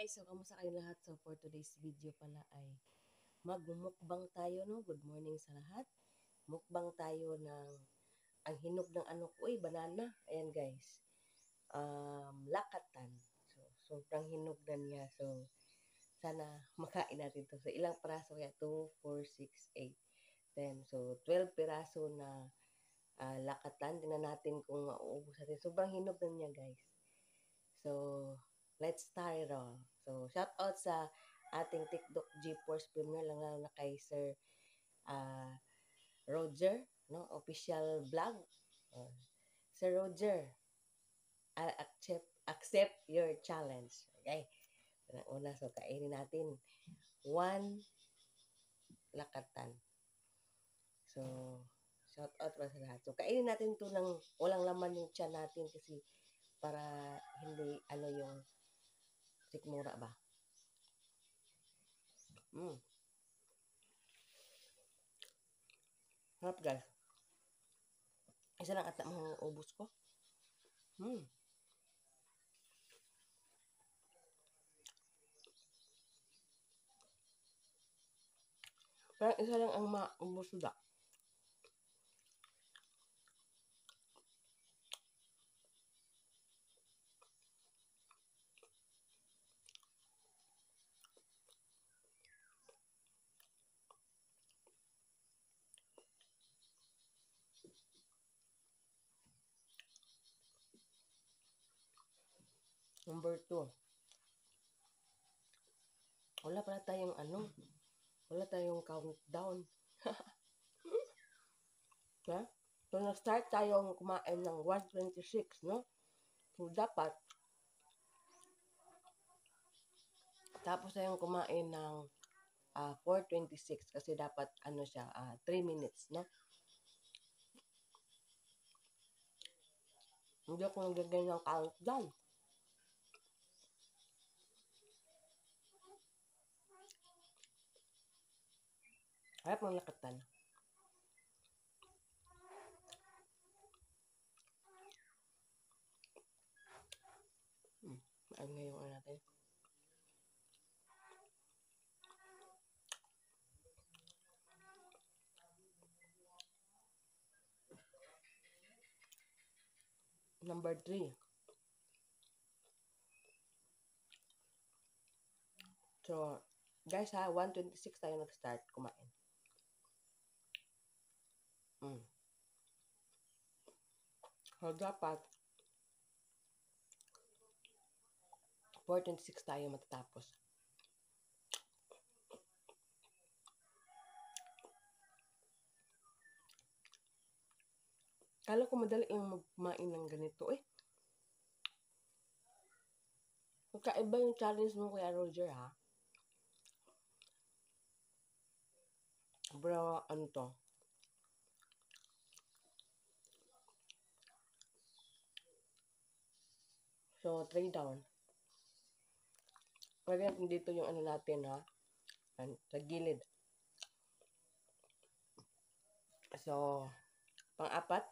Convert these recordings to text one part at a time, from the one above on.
guys! So, kamusta kayo lahat? So, for today's video pala ay magmumukbang tayo, no? Good morning sa lahat. Mukbang tayo ng ang hinog ng ano ko, banana. Ayan guys. Lakatan. So, sobrang hinog na niya. So, sana makain natin to. So, ilang piraso kaya? 2, 4, 6, 8, 10. So, 12 piraso na lakatan. Tingnan natin kung mauubos natin. Sobrang hinog na niya guys. So, let's start it all. So, shout out sa ating TikTok G-Force Premier lang na kay Sir Roger, no? Official vlog. Sir Roger, accept your challenge. Okay? Una, so kainin natin 1 lakatan. So, shout out pa sa lahat. So, kainin natin to ng walang laman yung tiyan natin kasi para hindi yung sikmura ba. Harap guys. Isa lang ata mga ubos ko. Parang isa lang ang maubos da. Number 2. Wala pala tayong wala tayong countdown. Ha? So, nag-start tayong kumain ng 1:26, no? So, dapat, tapos tayong kumain ng 4:26 kasi dapat, siya, 3 minutes, no? Hindi ako naglagay ng countdown. Harap ng lakatan. Ano ngayon natin? Number 3. So, guys 1:26 tayo nag-start kumain. So, dapat 4:26 tayo matatapos. Kala ko madali yung magkumain ng ganito Magkaiba yung challenge mo, Kuya Roger, ha? Bro, ano to? So, 3 down. Pwede natin dito yung natin, ha? Sa gilid. So, pang-apat.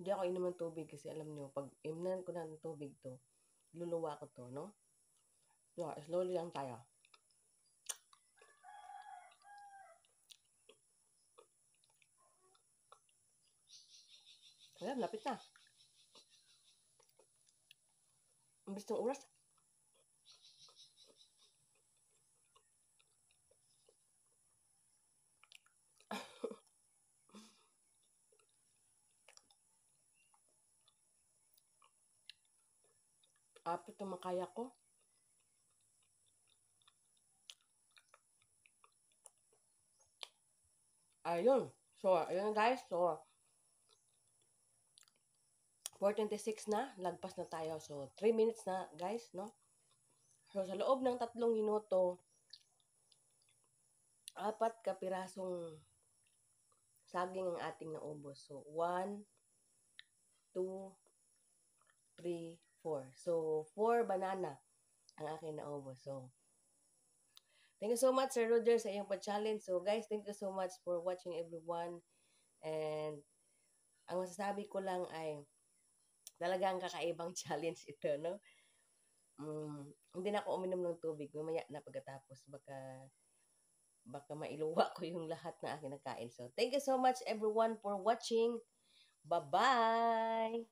Hindi ako inom ng tubig kasi alam nyo, pag inom ko ng tubig to, luluwa ko to, no? So, slowly lang tayo. Ayan, lapit na. Ang bilis ng oras. Apat na makaya ko. Ayun. So, ayun guys. So, 4:26 na. Lagpas na tayo. So, 3 minutes na guys, no? So, sa loob ng 3 minuto, 4 kapirasong saging ang ating naubos. So, 1, 2, 3, 4. So, 4 banana ang aking naubos. So, thank you so much, Sir Roger, sa iyong pa-challenge. So, guys, thank you so much for watching everyone. And, Ang masasabi ko lang ay talagang kakaibang challenge ito, no? Hindi na ako uminom ng tubig mamaya na pagkatapos baka mailuwa ko yung lahat ng aking nakain. So, thank you so much everyone for watching. Bye-bye!